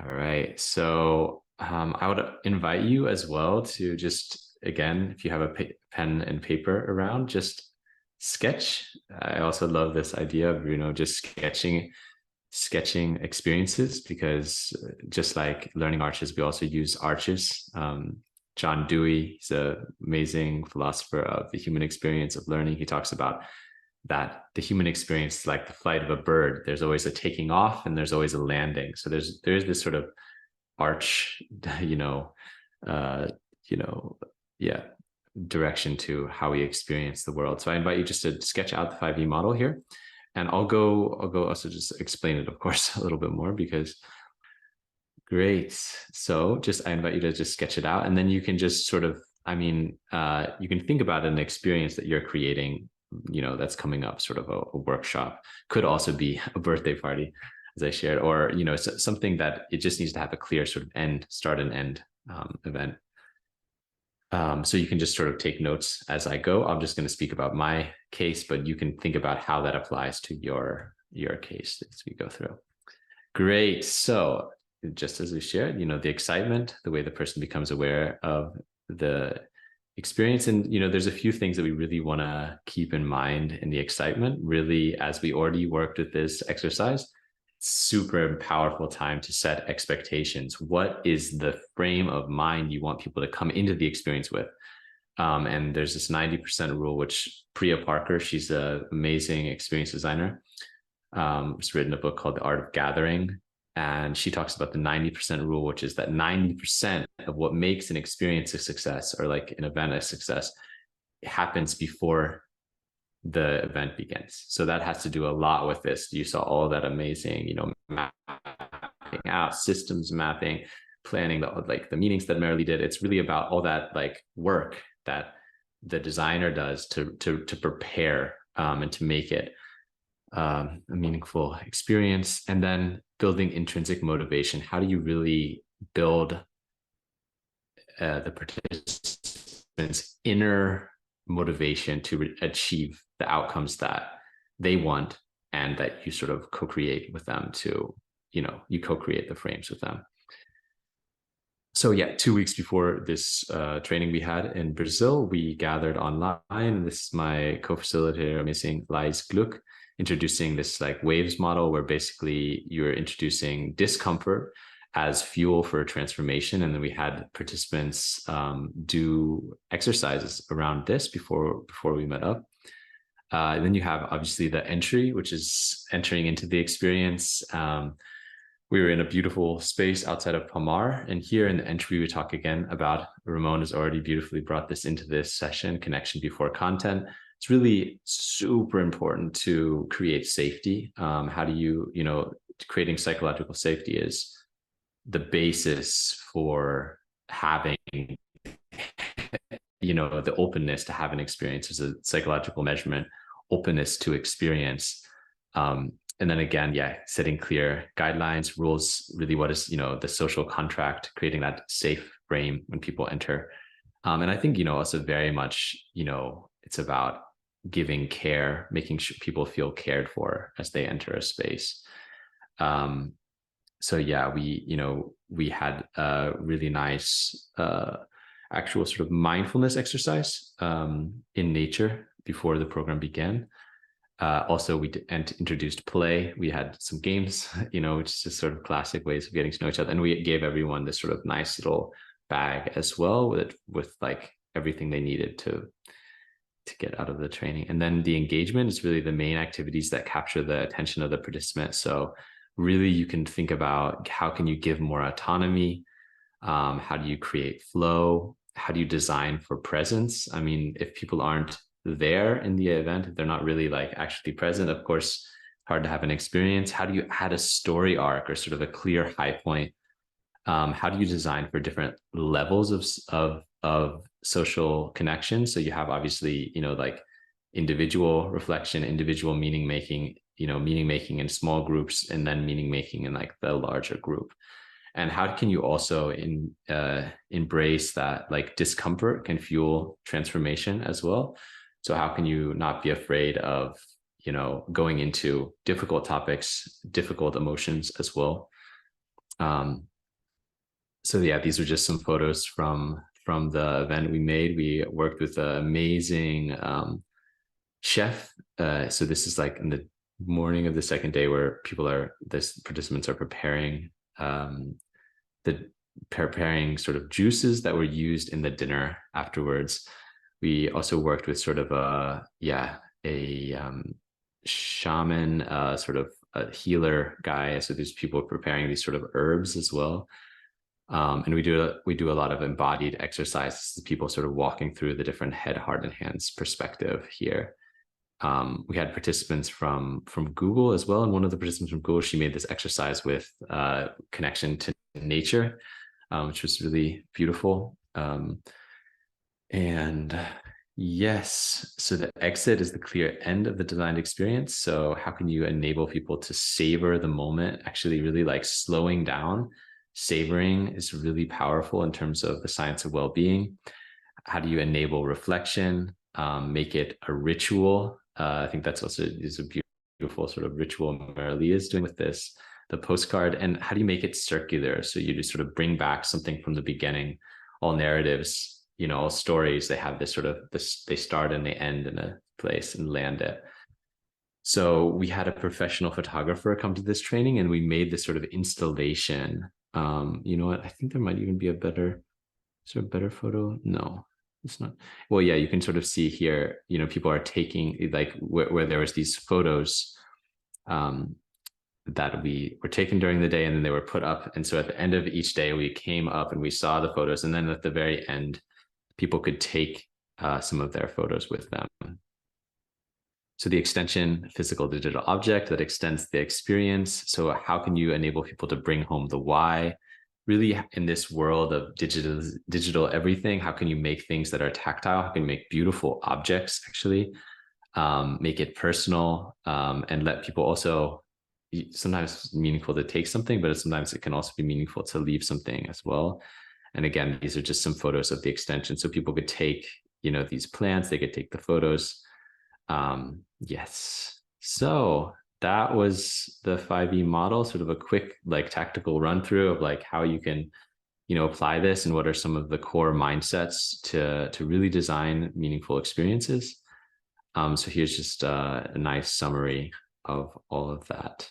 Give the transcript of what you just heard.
All right. So I would invite you as well to just, again, if you have a pen and paper around, just sketch. I also love this idea of, just sketching experiences because just like learning arches, we also use arches. John Dewey, he's an amazing philosopher of the human experience of learning. He talks about that the human experience is like the flight of a bird. There's always a taking off and there's always a landing. So there's this sort of arch, you know, uh, you know, yeah, direction to how we experience the world. So I invite you just to sketch out the 5E model here. And I'll go also just explain it, of course, a little bit more because great. So just I invite you to just sketch it out. And then you can just sort of, you can think about an experience that you're creating, that's coming up, sort of a workshop. Could also be a birthday party, as I shared, or, something that it just needs to have a clear sort of start and end event. So you can just sort of take notes as I go. I'm just going to speak about my case, but you can think about how that applies to your case as we go through. Great. So just as we shared, the excitement, the way the person becomes aware of the experience. And, there's a few things that we really want to keep in mind in the excitement. Really, as we already worked with this exercise, super powerful time to set expectations. What is the frame of mind you want people to come into the experience with? And there's this 90% rule, which Priya Parker, she's an amazing experience designer, has written a book called The Art of Gathering. And she talks about the 90% rule, which is that 90% of what makes an experience a success or like an event a success happens before the event begins. So that has to do a lot with this. You saw all that amazing, mapping out, systems mapping, planning, the meetings that Marilee did. It's really about all that like work that the designer does to prepare and to make it a meaningful experience. And then building intrinsic motivation. How do you really build the participants' inner motivation to achieve the outcomes that they want and that you sort of co-create with them to, you co-create the frames with them. So yeah, 2 weeks before this training we had in Brazil, we gathered online. This is my co-facilitator, amazing Lais Gluck, introducing this like waves model where basically you're introducing discomfort as fuel for transformation. And then we had participants do exercises around this before we met up. And then you have obviously the entry, which is entering into the experience. We were in a beautiful space outside of Palmar. And here in the entry, we talk again about, Ramon has already beautifully brought this into this session, connection before content. It's really super important to create safety. How do you, creating psychological safety is the basis for having, the openness to have an experience as a psychological measurement, openness to experience. And then again, setting clear guidelines, rules, really what is, the social contract, creating that safe frame when people enter. And I think, also very much, it's about giving care, making sure people feel cared for as they enter a space. So yeah, we had a really nice actual sort of mindfulness exercise in nature before the program began. Also, we introduced play. We had some games, which is just sort of classic ways of getting to know each other. And we gave everyone this sort of nice little bag as well with like everything they needed to get out of the training. And then the engagement is really the main activities that capture the attention of the participant. So really you can think about how can you give more autonomy? How do you create flow? How do you design for presence? I mean, if people aren't there in the event, they're not really like actually present, of course, hard to have an experience. How do you add a story arc or sort of a clear high point? How do you design for different levels of social connection? So you have obviously, like individual reflection, individual meaning making, meaning making in small groups, and then meaning making in like the larger group. And how can you also embrace that like discomfort can fuel transformation as well? So how can you not be afraid of, going into difficult topics, difficult emotions as well? So yeah, these are just some photos from the event we made. We worked with an amazing chef. So this is like in the morning of the second day where participants are the preparing sort of juices that were used in the dinner afterwards. We also worked with sort of a shaman, sort of a healer guy. So there's people preparing these sort of herbs as well. And we do a lot of embodied exercises, people sort of walking through the different head, heart, and hands perspective here. We had participants from Google as well, and one of the participants from Google, she made this exercise with connection to nature, which was really beautiful. And yes, so the exit is the clear end of the designed experience. So how can you enable people to savor the moment, actually really like slowing down? Savoring is really powerful in terms of the science of well-being. How do you enable reflection, make it a ritual? I think that's also is a beautiful sort of ritual Marilee is doing with the postcard. And how do you make it circular? So you just sort of bring back something from the beginning. All narratives, all stories, they have this sort of they start and they end in a place and land it. So we had a professional photographer come to this training, and we made this sort of installation. You know what? I think there might even be is there a better photo? No, it's not. Well, yeah, you can sort of see here, people are taking like where there was these photos that we were taken during the day, and then they were put up. And so at the end of each day, we came up and we saw the photos. And then at the very end, people could take some of their photos with them. So the extension, physical digital object that extends the experience. So how can you enable people to bring home the why? Really, in this world of digital everything, how can you make things that are tactile? How can you make beautiful objects actually? Make it personal, and let people also, sometimes it's meaningful to take something, but sometimes it can also be meaningful to leave something as well. And again, these are just some photos of the extension. So people could take, these plants, they could take the photos. Yes. So that was the 5E model, sort of a quick, like tactical run through of like how you can, apply this and what are some of the core mindsets to really design meaningful experiences. So here's just a nice summary of all of that.